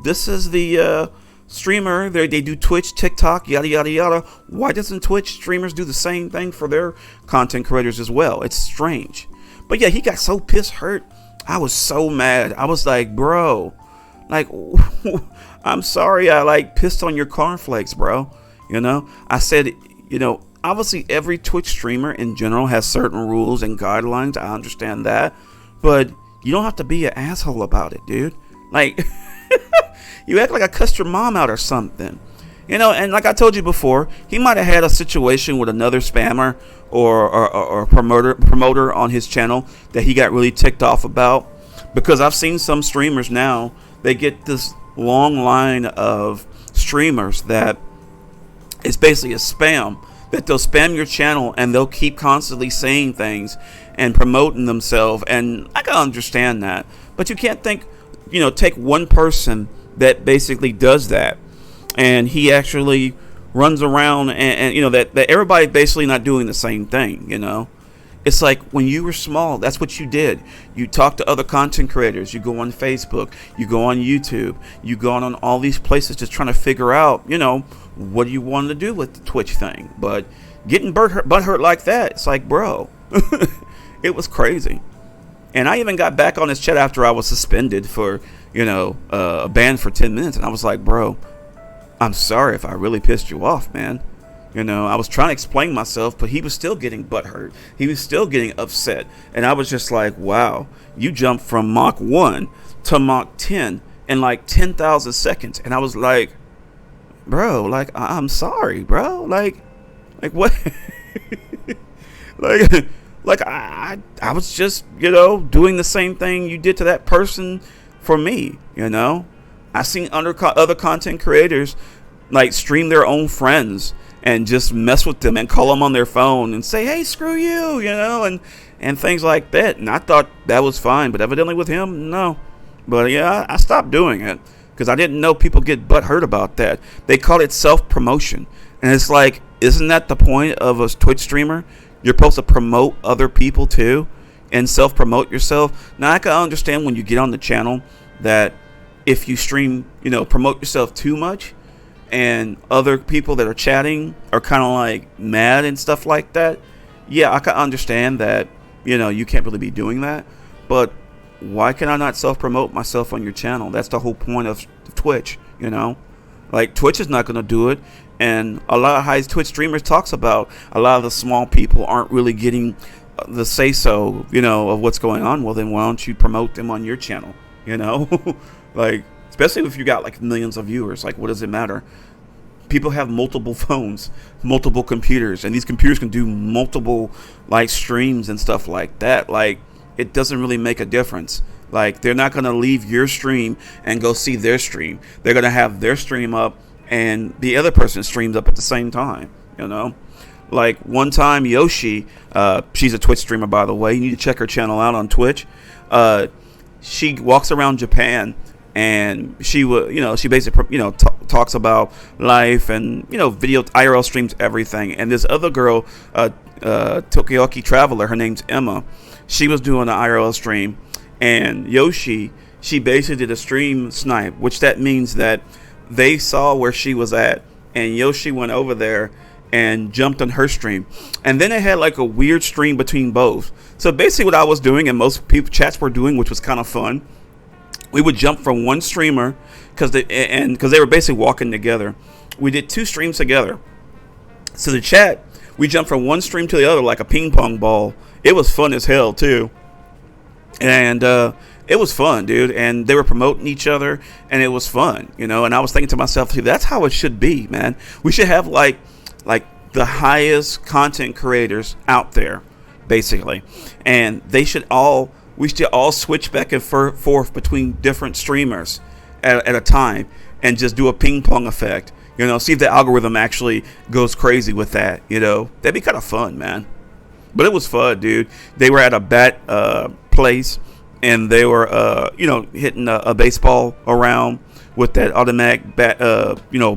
this is the streamer. They do Twitch, TikTok, yada, yada, yada. Why doesn't Twitch streamers do the same thing for their content creators as well? It's strange. But yeah, he got so hurt. I was so mad. I was like, bro, like, I'm sorry I pissed on your cornflakes, bro. I said, obviously every Twitch streamer in general has certain rules and guidelines. I understand that, but you don't have to be an asshole about it, dude. Like, you act like I cussed your mom out or something. And like I told you before, he might have had a situation with another spammer or promoter on his channel that he got really ticked off about. Because I've seen some streamers now, they get this long line of streamers that it's basically a spam, that they'll spam your channel and they'll keep constantly saying things and promoting themselves. And I can understand that, but you can't take one person that basically does that and he actually runs around and that everybody basically not doing the same thing. It's like when you were small, that's what you did. You talk to other content creators. You go on Facebook. You go on YouTube. You go on all these places just trying to figure out, what do you want to do with the Twitch thing. But getting butthurt like that, it's like, bro, it was crazy. And I even got back on his chat after I was suspended for, a ban for 10 minutes. And I was like, bro, I'm sorry if I really pissed you off, man. I was trying to explain myself, but he was still getting butthurt. He was still getting upset. And I was just like, wow, you jumped from Mach 1 to Mach 10 in like 10,000 seconds. And I was like, bro, like, I'm sorry, bro. Like what? like I was just, doing the same thing you did to that person for me, I seen other content creators like stream their own friends and just mess with them and call them on their phone and say, hey, screw you, and things like that. And I thought that was fine, but evidently with him, no. But yeah, I stopped doing it because I didn't know people get butthurt about that. They call it self-promotion. And it's like, isn't that the point of a Twitch streamer? You're supposed to promote other people too and self-promote yourself. Now, I can understand when you get on the channel that if you stream, promote yourself too much and other people that are chatting are kind of like mad and stuff like that. Yeah, I can understand that, you can't really be doing that. But why can I not self-promote myself on your channel? That's the whole point of Twitch, Like, Twitch is not going to do it. And a lot of high Twitch streamers talks about a lot of the small people aren't really getting the say-so, of what's going on. Well, then why don't you promote them on your channel, Like, especially if you got, like, millions of viewers. Like, what does it matter? People have multiple phones, multiple computers, and these computers can do multiple, like, streams and stuff like that. Like, it doesn't really make a difference. Like, they're not going to leave your stream and go see their stream. They're going to have their stream up and the other person streams up at the same time, Like, one time, Yoshi, she's a Twitch streamer, by the way. You need to check her channel out on Twitch. She walks around Japan, and she she basically, talks about life and, video, IRL streams, everything. And this other girl, Tokyoki Traveler, her name's Emma. She was doing an IRL stream, and Yoshi, she basically did a stream snipe, which that means that they saw where she was at, and Yoshi went over there and jumped on her stream. And then they had like a weird stream between both. So basically what I was doing, and most people chats were doing, which was kind of fun, we would jump from one streamer because they were basically walking together. We did 2 streams together. So the chat, we jumped from one stream to the other like a ping pong ball. It was fun as hell too. And it was fun, dude. And they were promoting each other, and it was fun, And I was thinking to myself, that's how it should be, man. We should have like the highest content creators out there, basically, and we should all switch back and forth between different streamers at a time, and just do a ping pong effect. See if the algorithm actually goes crazy with that. That'd be kind of fun, man. But it was fun, dude. They were at a bat place, and they were, hitting a baseball around with that automatic bat,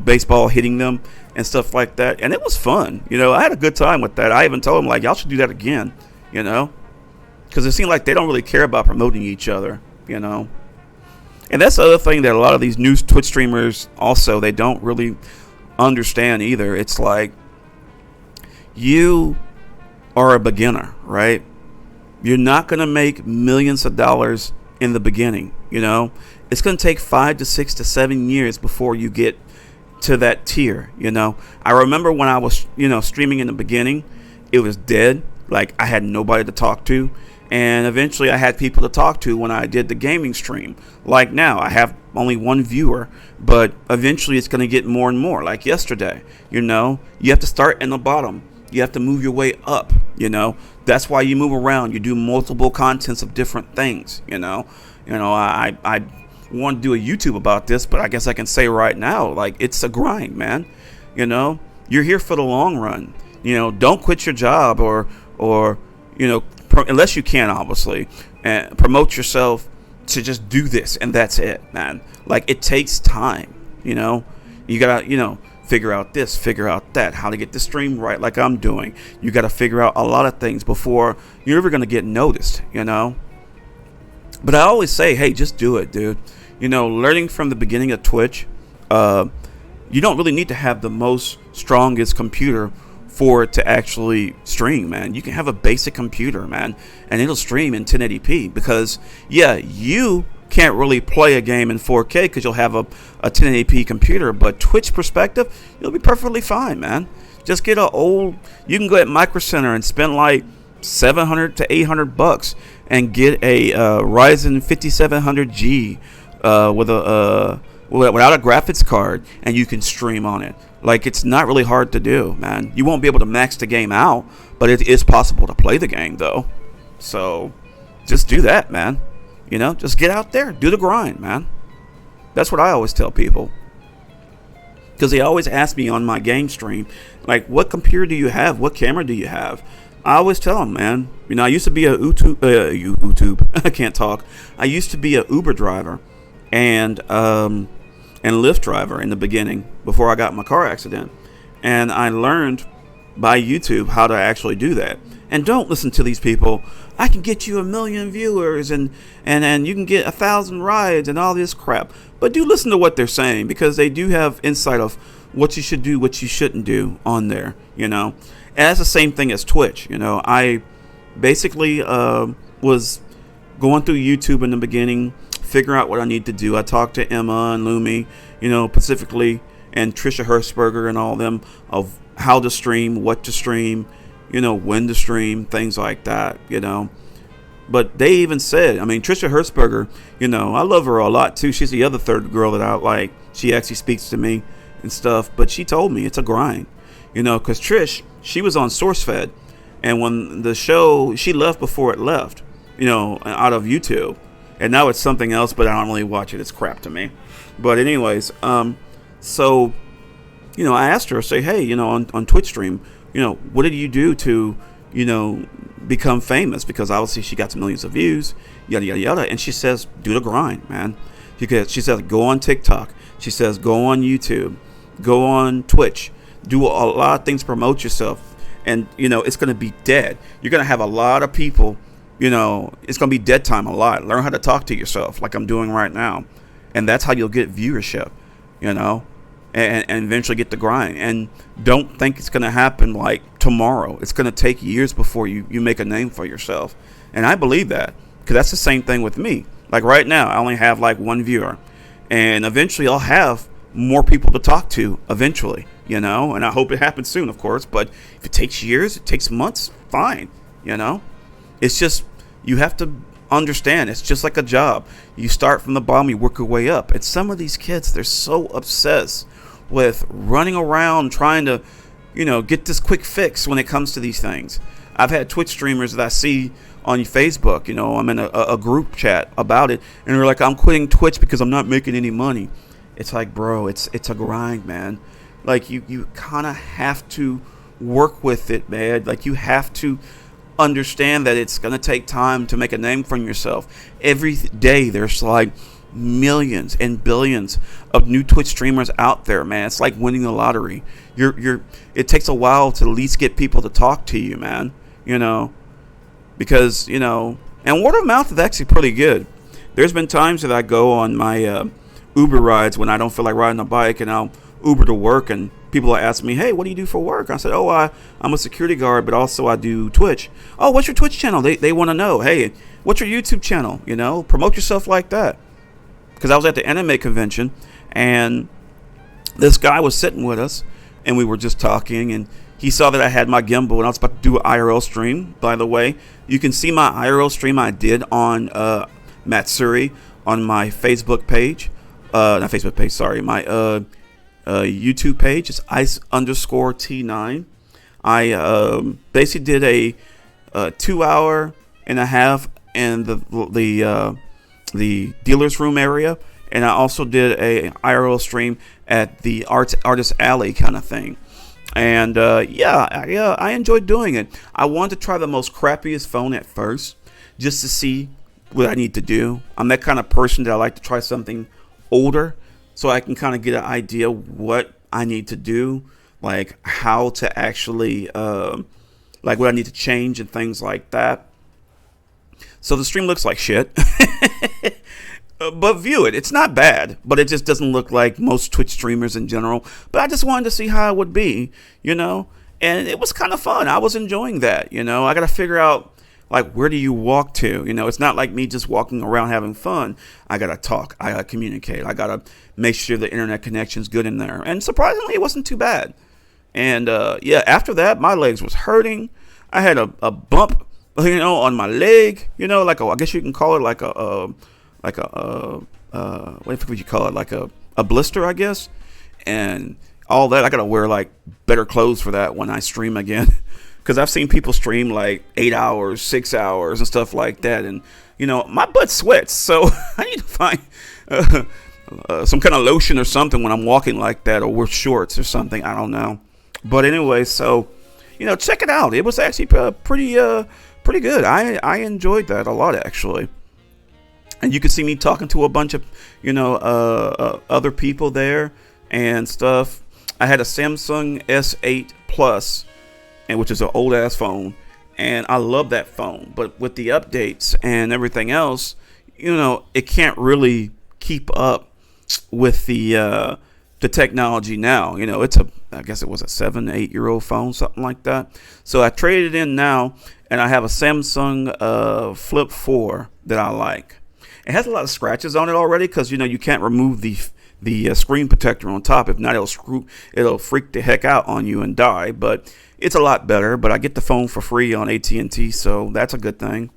baseball hitting them and stuff like that. And it was fun. I had a good time with that. I even told them, like, y'all should do that again, because it seemed like they don't really care about promoting each other, And that's the other thing that a lot of these new Twitch streamers also, they don't really understand either. It's like, you are a beginner, right? You're not going to make millions of dollars in the beginning, It's going to take 5 to 6 to 7 years before you get to that tier, I remember when I was, streaming in the beginning, it was dead. Like, I had nobody to talk to. And eventually I had people to talk to when I did the gaming stream. Like now, I have only one viewer, but eventually it's going to get more and more. Like yesterday, you have to start in the bottom. You have to move your way up, That's why you move around. You do multiple contents of different things, I want to do a YouTube about this, but I guess I can say right now, like, it's a grind, man. You're here for the long run. Don't quit your job or unless you can, obviously, and promote yourself to just do this, and that's it, man. Like, it takes time, You gotta, figure out this, figure out that, how to get the stream right, like I'm doing. You gotta figure out a lot of things before you're ever gonna get noticed, But I always say, hey, just do it, dude. Learning from the beginning of Twitch, you don't really need to have the most strongest computer for it to actually stream, man. You can have a basic computer, man, and it'll stream in 1080p because, yeah, you can't really play a game in 4K because you'll have a 1080p computer, but Twitch perspective, you'll be perfectly fine, man. Just get you can go at Micro Center and spend like $700 to $800 and get a Ryzen 5700G without a graphics card, and you can stream on it. Like, it's not really hard to do, man. You won't be able to max the game out, but it is possible to play the game, though. So just do that, man. Just get out there, do the grind, man. That's what I always tell people, because they always ask me on my game stream, like, what computer do you have? What camera do you have? I always tell them, man. I used to be a YouTube. I can't talk. I used to be a Uber driver, and and Lyft driver in the beginning before I got in my car accident. And I learned by YouTube how to actually do that. And don't listen to these people. I can get you 1 million viewers and you can get 1,000 rides and all this crap. But do listen to what they're saying, because they do have insight of what you should do, what you shouldn't do on there, you know. And that's the same thing as Twitch. You know, I basically was going through YouTube in the beginning, figuring out what I need to do. I talked to Emma and Lumi, you know, specifically, and Trisha Hertzberger and all of them, of how to stream, what to stream, you know, when to stream, things like that, you know. But they even said, I mean, Trisha Hertzberger, you know, I love her a lot too. She's the other third girl that I like. She actually speaks to me and stuff, but she told me it's a grind, you know, because Trish, she was on SourceFed, and when the show, she left before it left, you know, out of YouTube, and now it's something else, but I don't really watch it. It's crap to me. But anyways, so, you know, I asked her, say, hey, you know, on Twitch stream, you know, what did you do to, you know, become famous? Because obviously she got millions of views, yada, yada, yada. And she says, do the grind, man. She says, go on TikTok. She says, go on YouTube, go on Twitch, do a lot of things to promote yourself. And, you know, it's going to be dead. You're going to have a lot of people, you know, it's going to be dead time a lot. Learn how to talk to yourself like I'm doing right now. And that's how you'll get viewership, you know, and eventually get the grind. And don't think it's going to happen like tomorrow. It's going to take years before you make a name for yourself. And I believe that, because that's the same thing with me. Like right now, I only have like 1 viewer, and eventually I'll have more people to talk to eventually, you know, and I hope it happens soon, of course. But if it takes years, it takes months, fine, you know. It's just, you have to understand, it's just like a job. You start from the bottom, you work your way up. And some of these kids, they're so obsessed with running around trying to, you know, get this quick fix when it comes to these things. I've had Twitch streamers that I see on Facebook, you know, I'm in a group chat about it, and they're like, I'm quitting Twitch because I'm not making any money. It's like, bro, it's a grind, man. Like, you kind of have to work with it, man. Like, you have to understand that it's going to take time to make a name for yourself. Every day there's like millions and billions of new Twitch streamers out there, man. It's like winning the lottery. It takes a while to at least get people to talk to you, man, you know, because, you know, and word of mouth is actually pretty good. There's been times that I go on my Uber rides when I don't feel like riding a bike, and I'll Uber to work, and people ask me, hey, what do you do for work? I said, oh, I'm a security guard, but also I do Twitch. Oh, what's your Twitch channel? They want to know, hey, what's your YouTube channel? You know, promote yourself like that. Because I was at the anime convention, and this guy was sitting with us, and we were just talking, and he saw that I had my gimbal, and I was about to do an IRL stream. By the way, you can see my IRL stream I did on Matsuri on my Facebook page. Not Facebook page, sorry. My YouTube page is ice_T9. I basically did a 2.5 hours in the dealer's room area, and I also did a IRL stream at the Artist Alley kind of thing. And I enjoyed doing it. I wanted to try the most crappiest phone at first, just to see what I need to do. I'm that kind of person that I like to try something older, so I can kind of get an idea what I need to do, like how to actually, like what I need to change and things like that. So the stream looks like shit, but view it. It's not bad, but it just doesn't look like most Twitch streamers in general. But I just wanted to see how it would be, you know, and it was kind of fun. I was enjoying that, you know. I got to figure out, like, where do you walk to? You know, it's not like me just walking around having fun. I got to talk. I got to communicate. I got to make sure the internet connection's good in there. And surprisingly, it wasn't too bad. And, after that, my legs was hurting. I had a bump, you know, on my leg, you know, like I guess you can call it like what would you call it? Like a blister, I guess. And all that, I got to wear, like, better clothes for that when I stream again. Because I've seen people stream like 8 hours, 6 hours and stuff like that. And, you know, my butt sweats. So I need to find some kind of lotion or something when I'm walking like that, or wear shorts or something. I don't know. But anyway, so, you know, check it out. It was actually pretty good. I enjoyed that a lot, actually. and you can see me talking to a bunch of other people there and stuff. I had a Samsung S8 Plus, and which is an old ass phone, and I love that phone. But with the updates and everything else, it can't really keep up with the technology now. I guess it was a 7-8 year old phone, something like that. So I traded it in now, and I have a Samsung Flip 4 that I like. It has a lot of scratches on it already because you can't remove the screen protector on top. If not, it'll freak the heck out on you and die. But it's a lot better. But I get the phone for free on AT&T, so that's a good thing.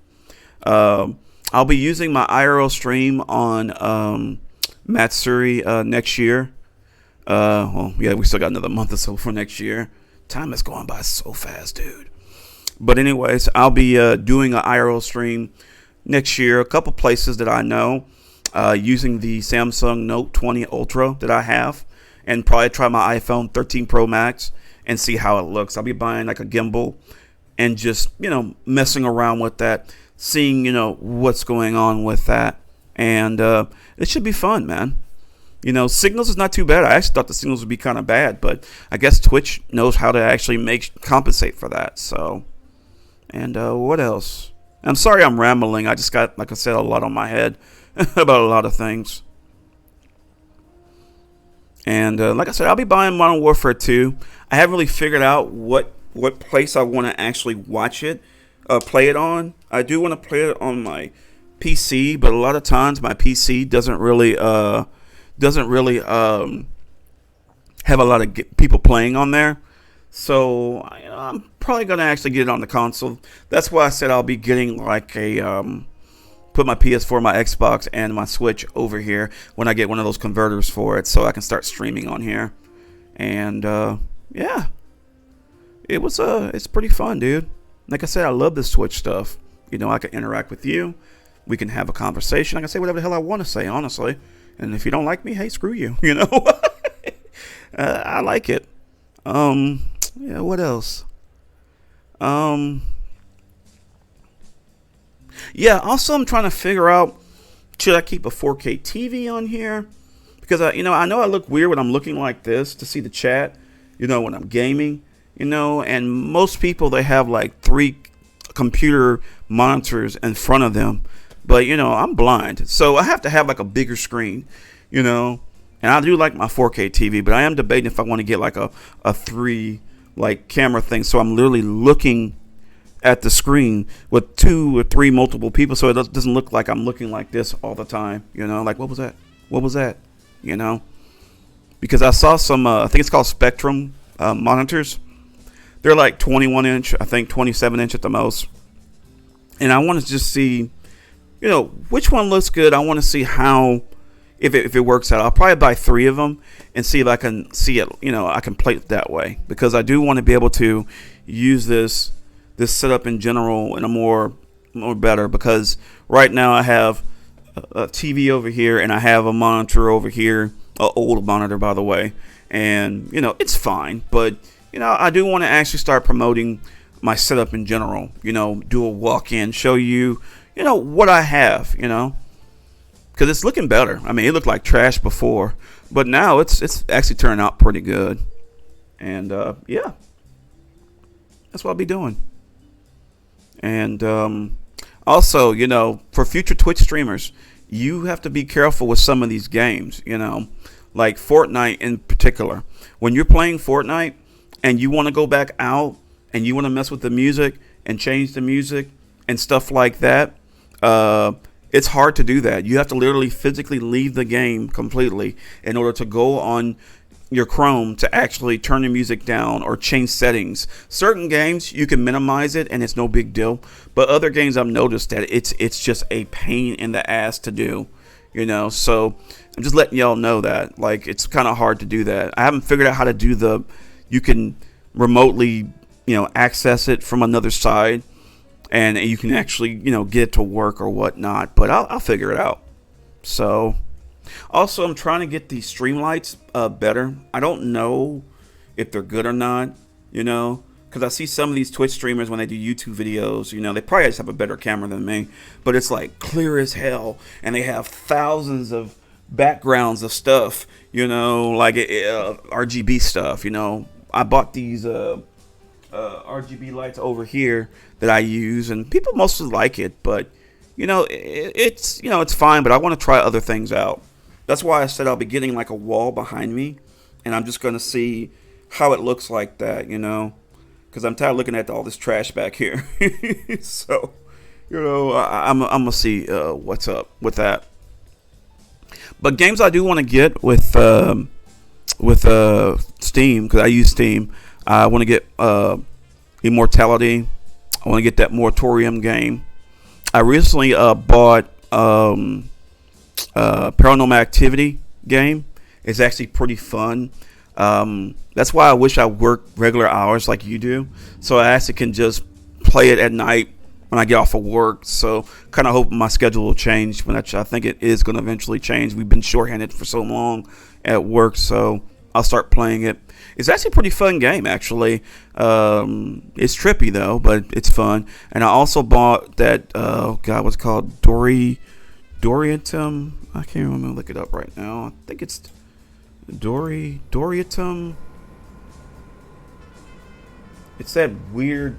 I'll be using my IRL stream on Matsuri next year. We still got another month or so for next year. Time is going by so fast, dude. But anyways, I'll be doing an IRL stream next year. A couple places that I know, using the Samsung Note 20 Ultra that I have, and probably try my iPhone 13 Pro Max and see how it looks. I'll be buying like a gimbal and just messing around with that, seeing what's going on with that, and it should be fun, man. Signals is not too bad. I actually thought the signals would be kind of bad, but I guess Twitch knows how to actually compensate for that. So, and what else? I'm sorry I'm rambling. I just got, like I said, a lot on my head about a lot of things. And like I said, I'll be buying Modern Warfare 2. I haven't really figured out what place I want to actually watch it, play it on. I do want to play it on my PC, but a lot of times my PC doesn't really have a lot of people playing on there. So I'm probably going to actually get it on the console. That's why I said I'll be getting like put my PS4, my Xbox, and my Switch over here when I get one of those converters for it, so I can start streaming on here. And yeah, it's pretty fun, dude. Like I said, I love this Twitch stuff. I can interact with you. We can have a conversation. I can say whatever the hell I want to say, honestly. And if you don't like me, hey, screw you. I like it. Yeah, what else? Yeah, also I'm trying to figure out, should I keep a 4K TV on here? Because I know I look weird when I'm looking like this to see the chat, when I'm gaming, and most people, they have like 3 computer monitors in front of them. But, I'm blind, so I have to have like a bigger screen, and I do like my 4K TV, but I am debating if I want to get like a 3 like camera thing, so I'm literally looking at the screen with 2 or 3 multiple people, so it doesn't look like I'm looking like this all the time, like what was that, because I saw some, I think it's called Spectrum monitors. They're like 21 inch, I think 27 inch at the most, and I want to just see which one looks good. I want to see how, if it works out. I'll probably buy 3 of them and see if I can see it. I can play it that way, because I do want to be able to use this setup in general in a more better. Because right now I have a TV over here and I have a monitor over here, an old monitor, by the way, and it's fine. But I do want to actually start promoting my setup in general. Do a walk-in, show you. What I have, because it's looking better. I mean, it looked like trash before, but now it's actually turning out pretty good. And yeah, that's what I'll be doing. And also, for future Twitch streamers, you have to be careful with some of these games, like Fortnite in particular. When you're playing Fortnite and you want to go back out and you want to mess with the music and change the music and stuff like that, it's hard to do that. You have to literally physically leave the game completely in order to go on your Chrome to actually turn the music down or change settings. Certain games you can minimize it and it's no big deal, but other games I've noticed that it's just a pain in the ass to do, so I'm just letting y'all know that, like, it's kind of hard to do that. I haven't figured out how to do you can remotely access it from another side, and you can actually, get it to work or whatnot. But I'll figure it out. So, also, I'm trying to get these Streamlights better. I don't know if they're good or not, because I see some of these Twitch streamers when they do YouTube videos, you know, they probably just have a better camera than me, but it's like clear as hell, and they have thousands of backgrounds of stuff, you know, like RGB stuff. You know, I bought these RGB lights over here that I use, and people mostly like it, but you know, it's fine, but I want to try other things out. That's why I said I'll be getting like a wall behind me, and I'm just gonna see how it looks like that, you know, because I'm tired of looking at all this trash back here. So, you know, I'm gonna see what's up with that. But games I do want to get with Steam, because I use Steam. I want to get Immortality. I want to get that Moratorium game. I recently bought Paranormal Activity game. It's actually pretty fun. That's why I wish I worked regular hours like you do, so I actually can just play it at night when I get off of work. So kind of hope my schedule will change, when I think it is going to eventually change. We've been shorthanded for so long at work, so I'll start playing it. It's actually a pretty fun game, actually. It's trippy though, but it's fun. And I also bought that what's it called? Doriatum. I can't remember. Look it up right now. I think it's Doriatum. It's that weird,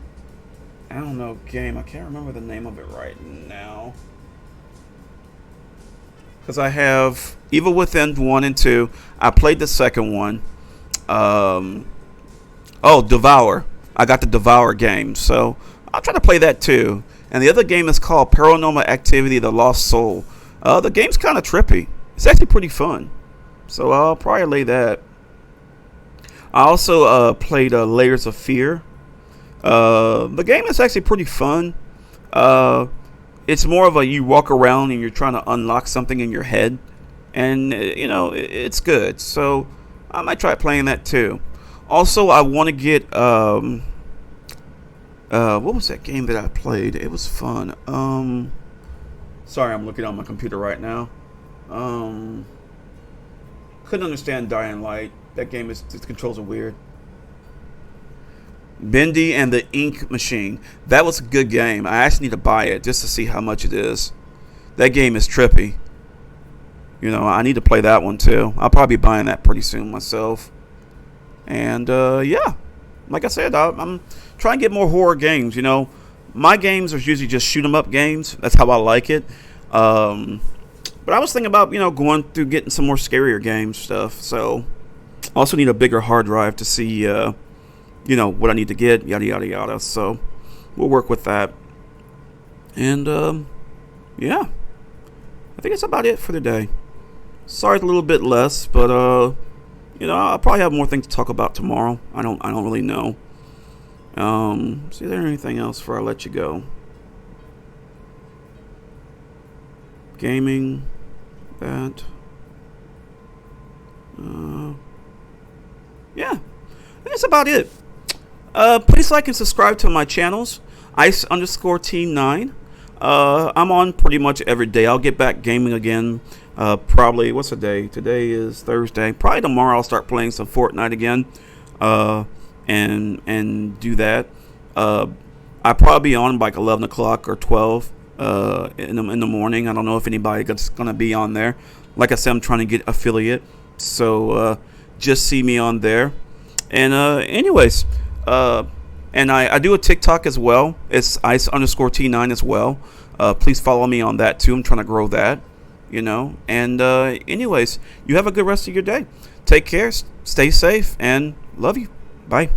I don't know, game. I can't remember the name of it right now, because I have Evil Within 1 and 2. I played the second one. Devour. I got the Devour game, so I'll try to play that too. And the other game is called Paranormal Activity: The Lost Soul. The game's kind of trippy. It's actually pretty fun, so I'll probably lay that. I also played Layers of Fear. The game is actually pretty fun. It's more of a, you walk around and you're trying to unlock something in your head, and you know, it's good. So I might try playing that too. Also, I want to get what was that game that I played? It was fun. Sorry, I'm looking on my computer right now. Couldn't understand Dying Light. That game its controls are weird. Bendy and the Ink Machine. That was a good game. I actually need to buy it just to see how much it is. That game is trippy. You know, I need to play that one too. I'll probably be buying that pretty soon myself. And yeah, like I said, I'm trying to get more horror games. You know, my games are usually just shoot 'em up games. That's how I like it. But I was thinking about, you know, going through getting some more scarier games stuff. So I also need a bigger hard drive to see you know, what I need to get, yada yada yada. So we'll work with that. And yeah, I think that's about it for today. Sorry it's a little bit less, but you know, I'll probably have more things to talk about tomorrow. I don't really know. Is there anything else before I let you go? Gaming, that. Yeah, that's about it. Please like and subscribe to my channels. Ice_Team9. I'm on pretty much every day. I'll get back gaming again. Probably, what's the day? Today is Thursday. Probably tomorrow I'll start playing some Fortnite again. And do that. I'll probably be on like 11 o'clock or 12 in the morning. I don't know if anybody's gonna be on there. Like I said, I'm trying to get affiliate, so just see me on there. And anyways, and I do a TikTok as well. It's Ice_T9 as well. Please follow me on that too. I'm trying to grow that, you know. And anyways, you have a good rest of your day. Take care, stay safe, and love you. Bye.